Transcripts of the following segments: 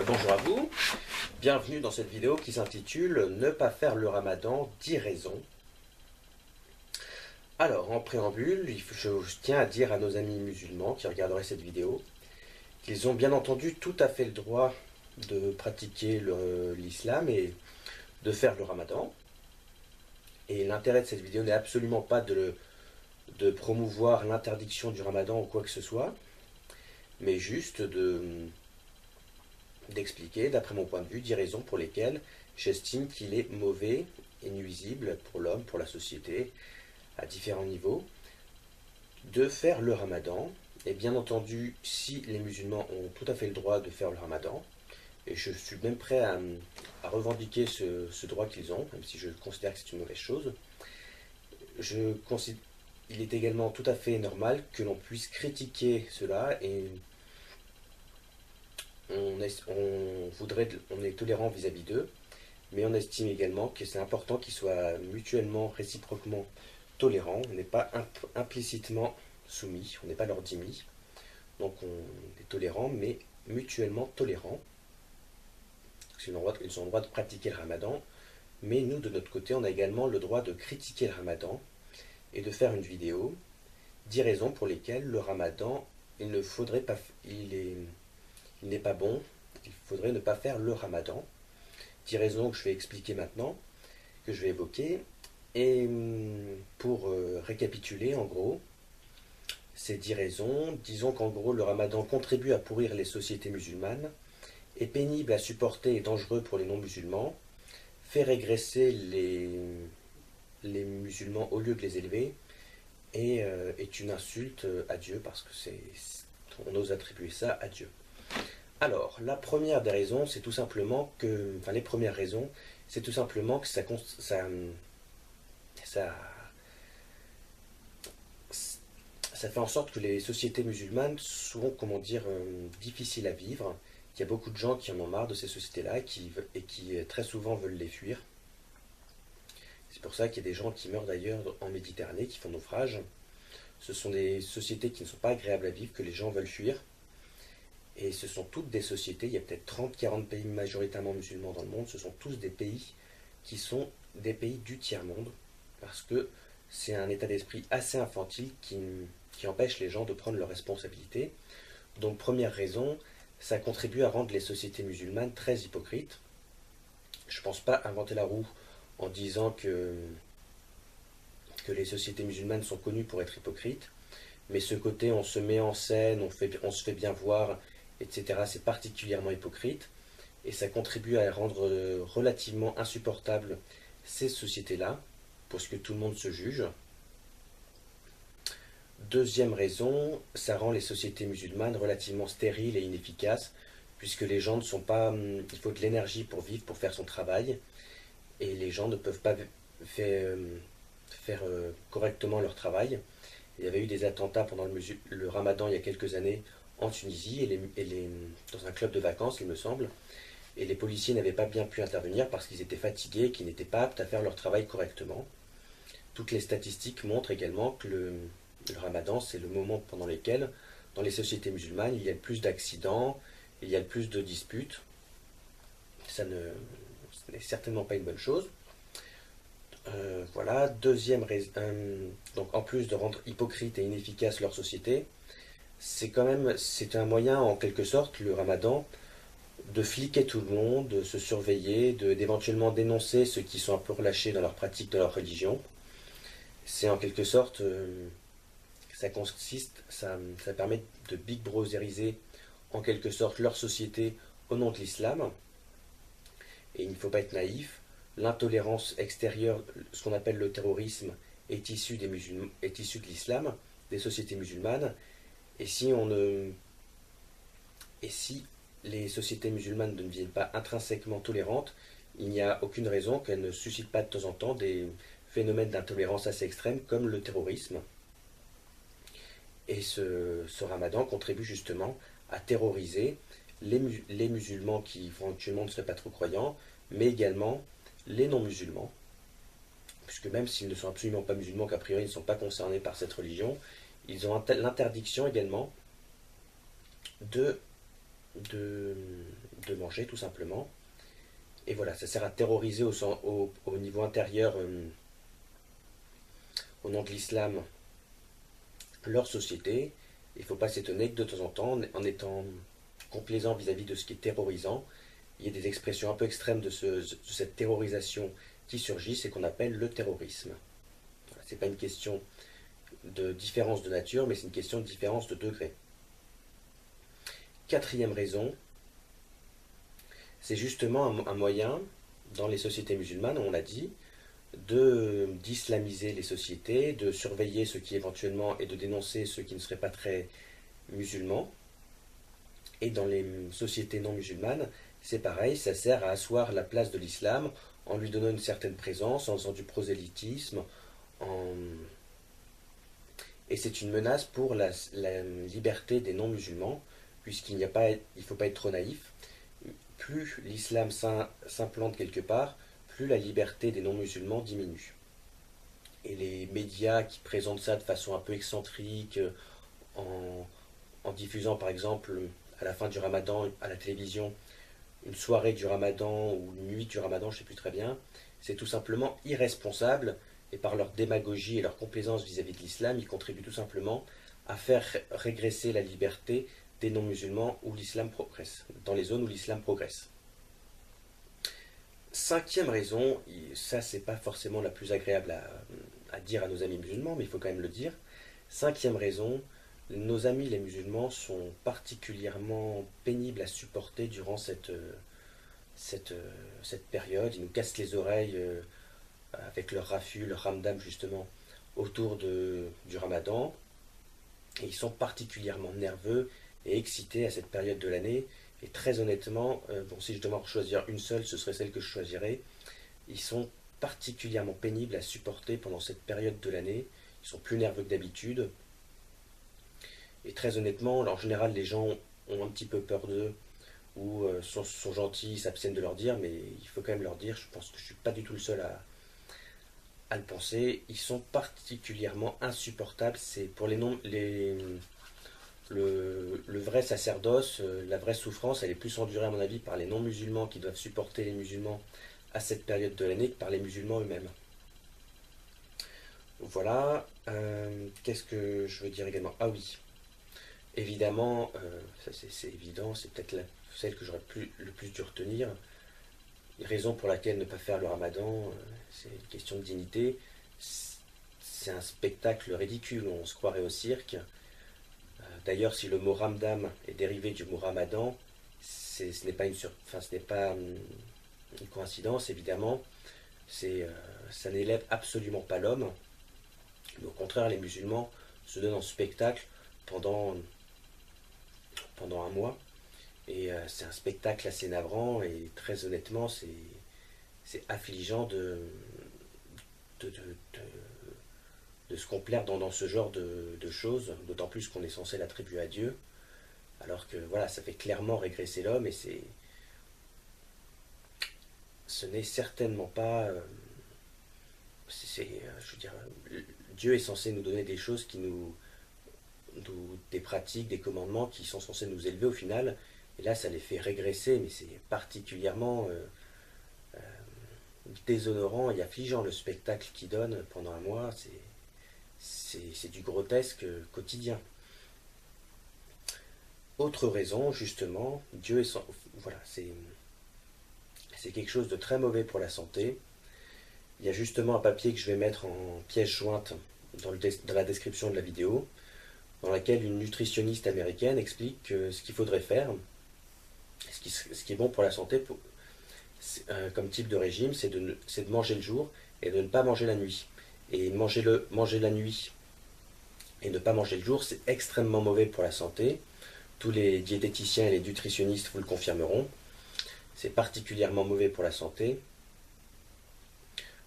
Bonjour à vous, bienvenue dans cette vidéo qui s'intitule « Ne pas faire le ramadan, 10 raisons ». Alors, en préambule, je tiens à dire à nos amis musulmans qui regarderaient cette vidéo qu'ils ont bien entendu tout à fait le droit de pratiquer l'islam et de faire le ramadan. Et l'intérêt de cette vidéo n'est absolument pas de promouvoir l'interdiction du ramadan ou quoi que ce soit, mais juste d'expliquer, d'après mon point de vue, 10 raisons pour lesquelles j'estime qu'il est mauvais et nuisible pour l'homme, pour la société, à différents niveaux, de faire le ramadan. Et bien entendu, si les musulmans ont tout à fait le droit de faire le ramadan, et je suis même prêt à revendiquer ce droit qu'ils ont, même si je considère que c'est une mauvaise chose, il est également tout à fait normal que l'on puisse critiquer cela et on est tolérant vis-à-vis d'eux, mais on estime également que c'est important qu'ils soient mutuellement, réciproquement tolérants. On n'est pas implicitement soumis, on n'est pas leur dhimmi. Donc on est tolérant, mais mutuellement tolérant. Ils ont le droit de pratiquer le ramadan, mais nous, de notre côté, on a également le droit de critiquer le ramadan et de faire une vidéo. 10 raisons pour lesquelles le ramadan, il n'est pas bon, il faudrait ne pas faire le ramadan. 10 raisons que je vais expliquer maintenant, que je vais évoquer. Et pour récapituler, en gros, ces 10 raisons, disons qu'en gros, le ramadan contribue à pourrir les sociétés musulmanes, est pénible à supporter et dangereux pour les non-musulmans, fait régresser les musulmans au lieu de les élever, et est une insulte à Dieu, parce que on ose attribuer ça à Dieu. Alors, la première des raisons, c'est tout simplement que, enfin les premières raisons, c'est tout simplement que ça fait en sorte que les sociétés musulmanes sont, comment dire, difficiles à vivre, qu'il y a beaucoup de gens qui en ont marre de ces sociétés-là et qui très souvent veulent les fuir. C'est pour ça qu'il y a des gens qui meurent d'ailleurs en Méditerranée, qui font naufrage. Ce sont des sociétés qui ne sont pas agréables à vivre, que les gens veulent fuir. Et ce sont toutes des sociétés, il y a peut-être 30-40 pays majoritairement musulmans dans le monde, ce sont tous des pays qui sont des pays du tiers-monde, parce que c'est un état d'esprit assez infantile qui empêche les gens de prendre leurs responsabilités. Donc première raison, ça contribue à rendre les sociétés musulmanes très hypocrites. Je ne pense pas inventer la roue en disant que les sociétés musulmanes sont connues pour être hypocrites, mais ce côté on se met en scène, on se fait bien voir, etc., c'est particulièrement hypocrite, et ça contribue à rendre relativement insupportable ces sociétés-là, parce que tout le monde se juge. Deuxième raison, ça rend les sociétés musulmanes relativement stériles et inefficaces, puisque les gens ne sont pas... Il faut de l'énergie pour vivre, pour faire son travail, et les gens ne peuvent pas faire correctement leur travail. Il y avait eu des attentats pendant le ramadan il y a quelques années en Tunisie, dans un club de vacances, il me semble, et les policiers n'avaient pas bien pu intervenir parce qu'ils étaient fatigués et qu'ils n'étaient pas aptes à faire leur travail correctement. Toutes les statistiques montrent également que le ramadan, c'est le moment pendant lequel, dans les sociétés musulmanes, il y a le plus d'accidents, il y a le plus de disputes. Ce n'est certainement pas une bonne chose. Voilà, deuxième raison, donc en plus de rendre hypocrite et inefficace leur société, c'est un moyen en quelque sorte, le ramadan, de fliquer tout le monde, de se surveiller, d'éventuellement dénoncer ceux qui sont un peu relâchés dans leur pratique de leur religion. C'est en quelque sorte, ça permet de big brotheriser en quelque sorte leur société au nom de l'islam. Et il ne faut pas être naïf. L'intolérance extérieure, ce qu'on appelle le terrorisme, est issue de l'islam, des sociétés musulmanes. Et si les sociétés musulmanes ne deviennent pas intrinsèquement tolérantes, il n'y a aucune raison qu'elles ne suscitent pas de temps en temps des phénomènes d'intolérance assez extrêmes comme le terrorisme. Et ce ramadan contribue justement à terroriser les musulmans qui éventuellement ne seraient pas trop croyants, mais également les non-musulmans, puisque même s'ils ne sont absolument pas musulmans, qu'a priori ils ne sont pas concernés par cette religion, ils ont l'interdiction également de de, de manger tout simplement. Et voilà, ça sert à terroriser au niveau intérieur, au nom de l'islam, leur société. Il ne faut pas s'étonner que de temps en temps, en étant complaisant vis-à-vis de ce qui est terrorisant, il y ait des expressions un peu extrêmes de cette terrorisation qui surgissent et qu'on appelle le terrorisme. Voilà, ce n'est pas une question de différence de nature, mais c'est une question de différence de degré. Quatrième raison, c'est justement un moyen, dans les sociétés musulmanes, on l'a dit, d'islamiser les sociétés, de surveiller ceux qui éventuellement et de dénoncer ceux qui ne seraient pas très musulmans. Et dans les sociétés non musulmanes, c'est pareil, ça sert à asseoir la place de l'islam en lui donnant une certaine présence, en faisant du prosélytisme, en... et c'est une menace pour la liberté des non-musulmans, puisqu'il n'y a pas, il faut pas être trop naïf. Plus l'islam s'implante quelque part, plus la liberté des non-musulmans diminue. Et les médias qui présentent ça de façon un peu excentrique, en, en diffusant par exemple à la fin du ramadan à la télévision une soirée du ramadan ou une nuit du ramadan, je ne sais plus très bien, c'est tout simplement irresponsable et par leur démagogie et leur complaisance vis-à-vis de l'islam, ils contribuent tout simplement à faire régresser la liberté des non-musulmans où l'islam progresse, dans les zones où l'islam progresse. Cinquième raison, ça c'est pas forcément la plus agréable à dire à nos amis musulmans, mais il faut quand même le dire. Cinquième raison, nos amis les musulmans sont particulièrement pénibles à supporter durant cette période. Ils nous cassent les oreilles avec leur raffut, leur ramdam justement, autour du ramadan. Et ils sont particulièrement nerveux et excités à cette période de l'année. Et très honnêtement, bon, si je devais en choisir une seule, ce serait celle que je choisirais. Ils sont particulièrement pénibles à supporter pendant cette période de l'année. Ils sont plus nerveux que d'habitude. Et très honnêtement, en général, les gens ont un petit peu peur d'eux ou sont gentils, s'abstiennent de leur dire, mais il faut quand même leur dire, je pense que je ne suis pas du tout le seul à le penser. Ils sont particulièrement insupportables. C'est pour le vrai sacerdoce, la vraie souffrance, elle est plus endurée à mon avis par les non-musulmans qui doivent supporter les musulmans à cette période de l'année que par les musulmans eux-mêmes. Voilà. Qu'est-ce que je veux dire également? Ah oui, évidemment, ça c'est évident, c'est peut-être celle que j'aurais le plus dû retenir. Raison pour laquelle ne pas faire le ramadan, c'est une question de dignité. C'est un spectacle ridicule, on se croirait au cirque. D'ailleurs, si le mot ramdam est dérivé du mot ramadan, ce n'est pas une coïncidence, évidemment. Ça n'élève absolument pas l'homme. Mais au contraire, les musulmans se donnent en spectacle pendant un mois. Et c'est un spectacle assez navrant et très honnêtement, c'est affligeant de, de, de se complaire dans ce genre de choses, d'autant plus qu'on est censé l'attribuer à Dieu, alors que voilà, ça fait clairement régresser l'homme et ce n'est certainement pas. Je veux dire, Dieu est censé nous donner des choses des pratiques, des commandements qui sont censés nous élever au final. Et là, ça les fait régresser, mais c'est particulièrement déshonorant et affligeant le spectacle qu'ils donnent pendant un mois. C'est du grotesque quotidien. Autre raison, justement, Dieu est voilà, c'est quelque chose de très mauvais pour la santé. Il y a justement un papier que je vais mettre en pièce jointe dans la description de la vidéo, dans laquelle une nutritionniste américaine explique que ce qu'il faudrait faire, ce qui est bon pour la santé, comme type de régime, c'est de manger le jour et de ne pas manger la nuit. Et manger la nuit et ne pas manger le jour, c'est extrêmement mauvais pour la santé. Tous les diététiciens et les nutritionnistes vous le confirmeront. C'est particulièrement mauvais pour la santé,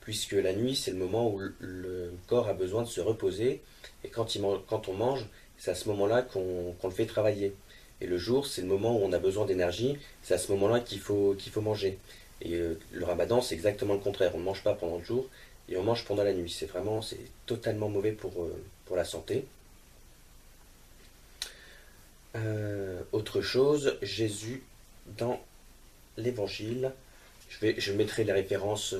puisque la nuit, c'est le moment où le corps a besoin de se reposer, et quand on mange, c'est à ce moment-là qu'on le fait travailler. Et le jour, c'est le moment où on a besoin d'énergie, c'est à ce moment-là qu'il faut manger. Et le ramadan, c'est exactement le contraire. On ne mange pas pendant le jour, et on mange pendant la nuit. C'est totalement mauvais pour la santé. Autre chose, Jésus dans l'évangile, je mettrai les références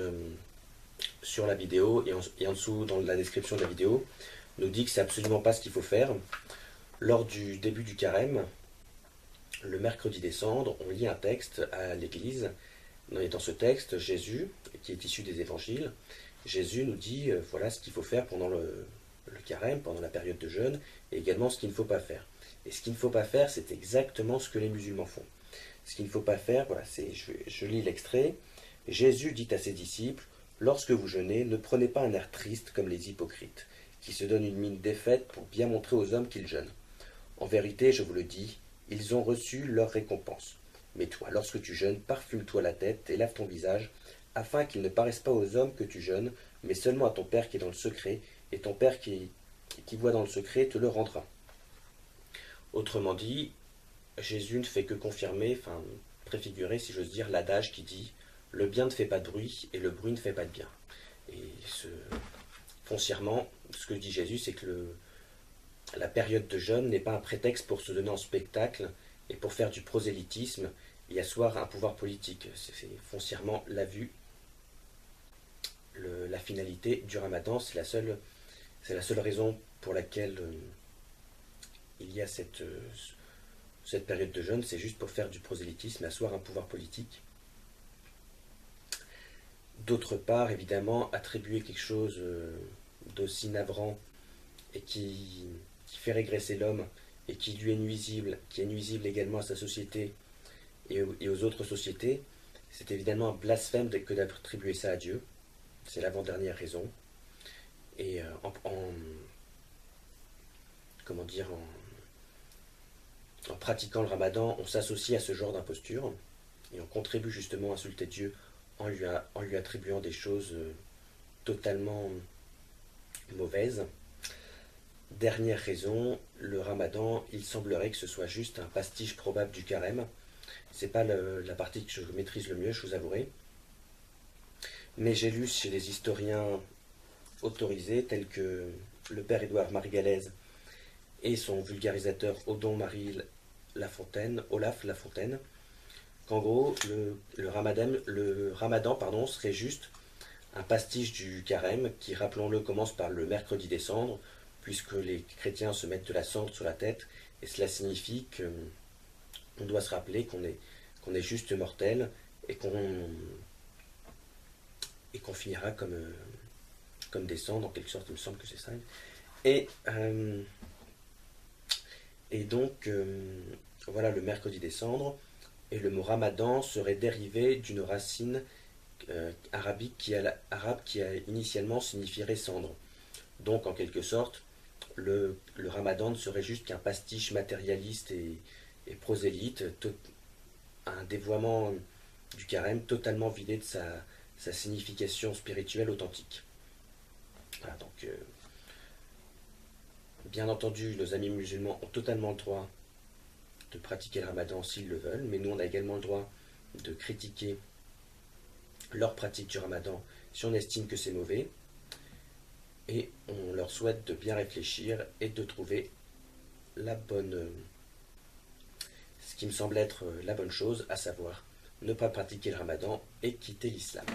sur la vidéo et en dessous dans la description de la vidéo, nous dit que c'est absolument pas ce qu'il faut faire. Lors du début du carême, le mercredi des cendres, on lit un texte à l'église. Dans ce texte, Jésus, qui est issu des évangiles, Jésus nous dit voilà ce qu'il faut faire pendant le carême, pendant la période de jeûne, et également ce qu'il ne faut pas faire. Et ce qu'il ne faut pas faire, c'est exactement ce que les musulmans font. Ce qu'il ne faut pas faire, voilà, je lis l'extrait. Jésus dit à ses disciples, lorsque vous jeûnez, ne prenez pas un air triste comme les hypocrites, qui se donnent une mine défaite pour bien montrer aux hommes qu'ils jeûnent. En vérité, je vous le dis, ils ont reçu leur récompense. Mais toi, lorsque tu jeûnes, parfume-toi la tête et lave ton visage, afin qu'il ne paraisse pas aux hommes que tu jeûnes, mais seulement à ton Père qui est dans le secret, et ton Père qui voit dans le secret te le rendra. Autrement dit, Jésus ne fait que confirmer, enfin préfigurer, si j'ose dire, l'adage qui dit « le bien ne fait pas de bruit et le bruit ne fait pas de bien ». Et foncièrement, ce que dit Jésus, c'est que la période de jeûne n'est pas un prétexte pour se donner en spectacle et pour faire du prosélytisme et asseoir un pouvoir politique. C'est foncièrement la vue, la finalité du ramadan, c'est la seule raison pour laquelle il y a cette période de jeûne, c'est juste pour faire du prosélytisme et asseoir un pouvoir politique. D'autre part, évidemment, attribuer quelque chose d'aussi navrant et qui fait régresser l'homme et qui lui est nuisible, qui est nuisible également à sa société et aux autres sociétés, c'est évidemment un blasphème que d'attribuer ça à Dieu. C'est l'avant-dernière raison. Et en pratiquant le ramadan, on s'associe à ce genre d'imposture et on contribue justement à insulter Dieu en lui attribuant des choses totalement mauvaises. Dernière raison, le ramadan, il semblerait que ce soit juste un pastiche probable du carême. C'est pas la partie que je maîtrise le mieux, je vous avouerai. Mais j'ai lu chez des historiens autorisés, tels que le père Édouard Marie-Galèze et son vulgarisateur Odon-Marie Olaf Lafontaine, qu'en gros, le ramadan serait juste un pastiche du carême qui, rappelons-le, commence par le mercredi des cendres, puisque les chrétiens se mettent de la cendre sur la tête, et cela signifie qu'on doit se rappeler qu'on est juste mortel et qu'on finira comme des cendres, en quelque sorte, il me semble que c'est ça. Et donc, voilà le mercredi des cendres, et le mot ramadan serait dérivé d'une racine arabe qui a initialement signifierait cendre. Donc, en quelque sorte, le ramadan ne serait juste qu'un pastiche matérialiste et prosélyte, un dévoiement du carême totalement vidé de sa signification spirituelle authentique. Voilà, donc, bien entendu, nos amis musulmans ont totalement le droit de pratiquer le ramadan s'ils le veulent, mais nous, on a également le droit de critiquer leur pratique du ramadan si on estime que c'est mauvais. Et on leur souhaite de bien réfléchir et de trouver ce qui me semble être la bonne chose, à savoir ne pas pratiquer le ramadan et quitter l'islam.